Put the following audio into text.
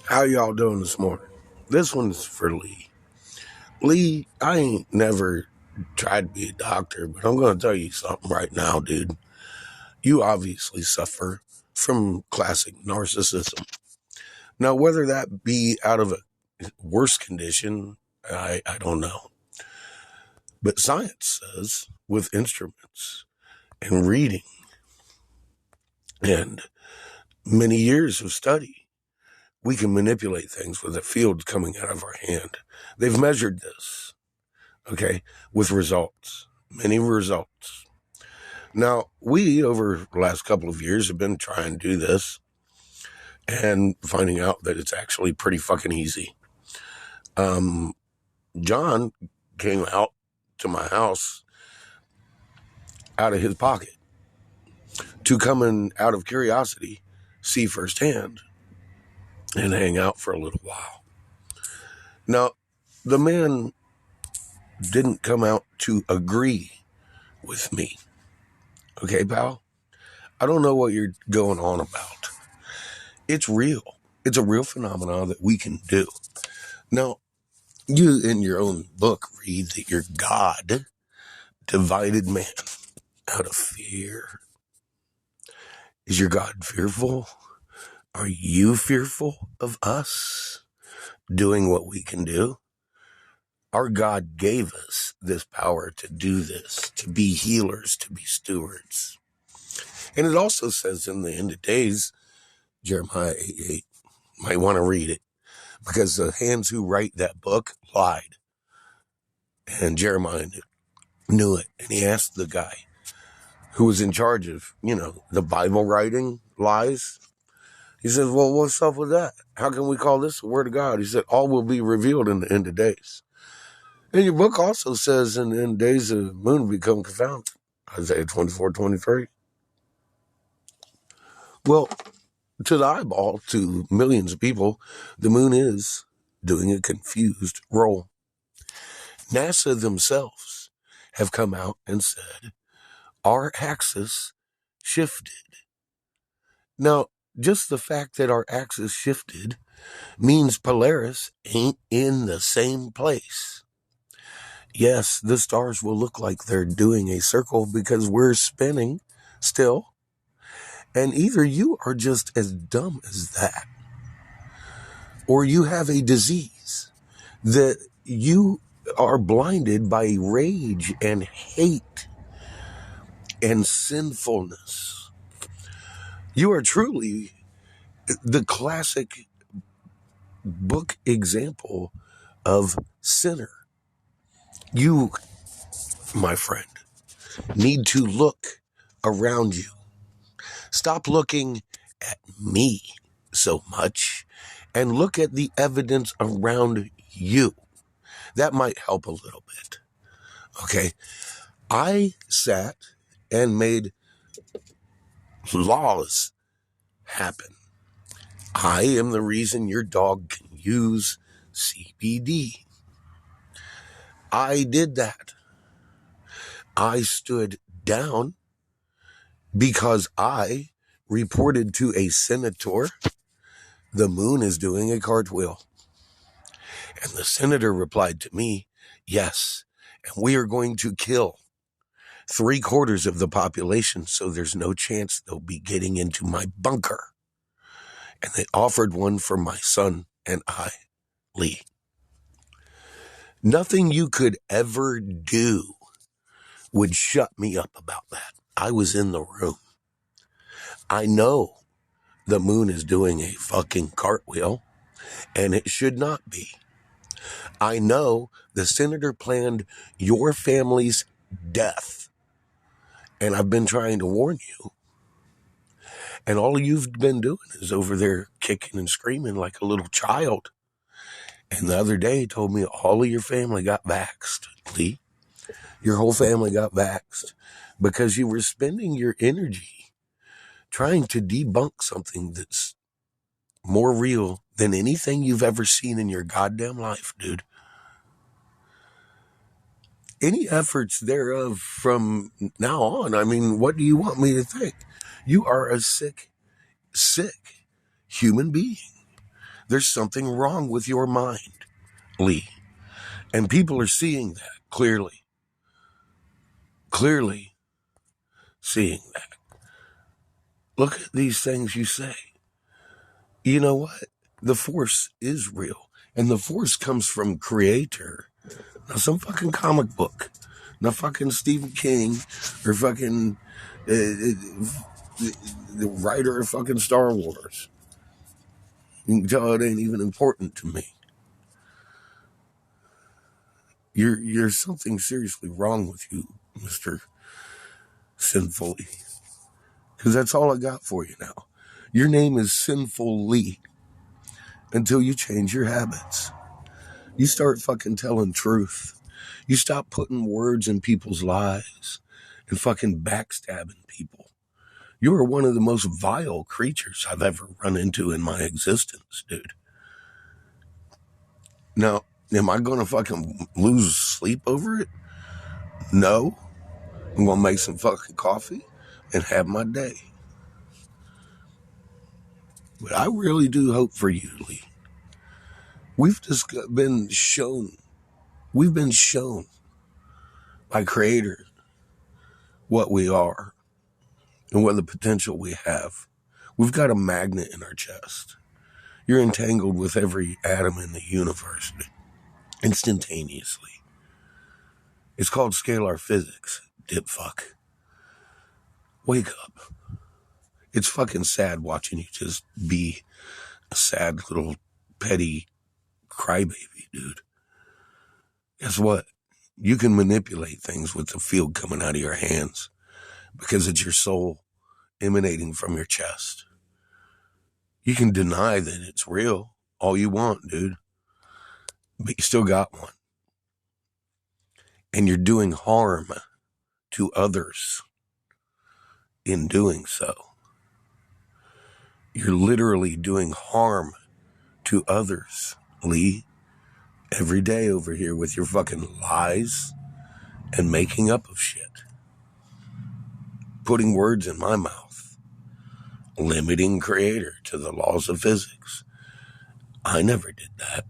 How y'all doing this morning? This one's for Lee. Lee, I ain't never tried to be a doctor, but I'm going to tell you something right now, dude. You obviously suffer from classic narcissism. Now, whether that be out of a worse condition, I don't know. But science says with instruments and reading and many years of study, we can manipulate things with a field coming out of our hand. They've measured this. Okay, with results, many results. Now, we, over the last couple of years, have been trying to do this and finding out that it's actually pretty fucking easy. John came out to my house out of his pocket to come in out of curiosity, see firsthand, and hang out for a little while. Now, the man didn't come out to agree with me. Okay, pal? I don't know what you're going on about. It's real. It's a real phenomenon that we can do. Now, you in your own book read that your God divided man out of fear. Is your God fearful? Are you fearful of us doing what we can do? Our God gave us this power to do this, to be healers, to be stewards. And it also says in the end of days, Jeremiah 8:8, might want to read it, because the hands who write that book lied. And Jeremiah knew it. And he asked the guy who was in charge of, the Bible writing lies. He said, well, what's up with that? How can we call this the word of God? He said, all will be revealed in the end of days. And your book also says in the end of days, the moon will become confounded. Isaiah 24:23. Well, to the eyeball, to millions of people, the moon is doing a confused role. NASA themselves have come out and said our axis shifted. Now, just the fact that our axis shifted means Polaris ain't in the same place. Yes, the stars will look like they're doing a circle because we're spinning still. And either you are just as dumb as that, or you have a disease that you are blinded by rage and hate and sinfulness. You are truly the classic book example of sinner. You, my friend, need to look around you. Stop looking at me so much and look at the evidence around you. That might help a little bit. Okay. I sat and made laws happen. I am the reason your dog can use CBD. I did that. I stood down because I reported to a senator the moon is doing a cartwheel. And the senator replied to me, yes, and we are going to kill 3/4 of the population, so there's no chance they'll be getting into my bunker. And they offered one for my son and I, Lee. Nothing you could ever do would shut me up about that. I was in the room. I know the moon is doing a fucking cartwheel, and it should not be. I know the senator planned your family's death, and I've been trying to warn you. And all you've been doing is over there kicking and screaming like a little child. And the other day told me all of your family got vaxxed, Lee. Your whole family got vaxxed because you were spending your energy trying to debunk something that's more real than anything you've ever seen in your goddamn life, dude. Any efforts thereof from now on, I mean, what do you want me to think? You are a sick human being. There's something wrong with your mind, Lee. And people are seeing that clearly. Clearly seeing that. Look at these things you say. You know what? The force is real. And the force comes from creator. Not some fucking comic book. Not fucking Stephen King or fucking the writer of fucking Star Wars. You can tell it ain't even important to me. You're something seriously wrong with you, Mr. Sinfulee. Because that's all I got for you now. Your name is sinfulee until you change your habits. You start fucking telling truth. You stop putting words in people's lives and fucking backstabbing people. You are one of the most vile creatures I've ever run into in my existence, dude. Now, am I going to fucking lose sleep over it? No. I'm going to make some fucking coffee and have my day. But I really do hope for you, Lee. We've just been shown by Creator what we are and what the potential we have. We've got a magnet in our chest. You're entangled with every atom in the universe instantaneously. It's called scalar physics, dipfuck. Wake up. It's fucking sad watching you just be a sad little petty crybaby, dude. Guess what? You can manipulate things with the field coming out of your hands because it's your soul emanating from your chest. You can deny that it's real all you want, dude, but you still got one. And you're doing harm to others in doing so. You're literally doing harm to others, Lee, every day over here with your fucking lies and making up of shit. Putting words in my mouth. Limiting Creator to the laws of physics. I never did that.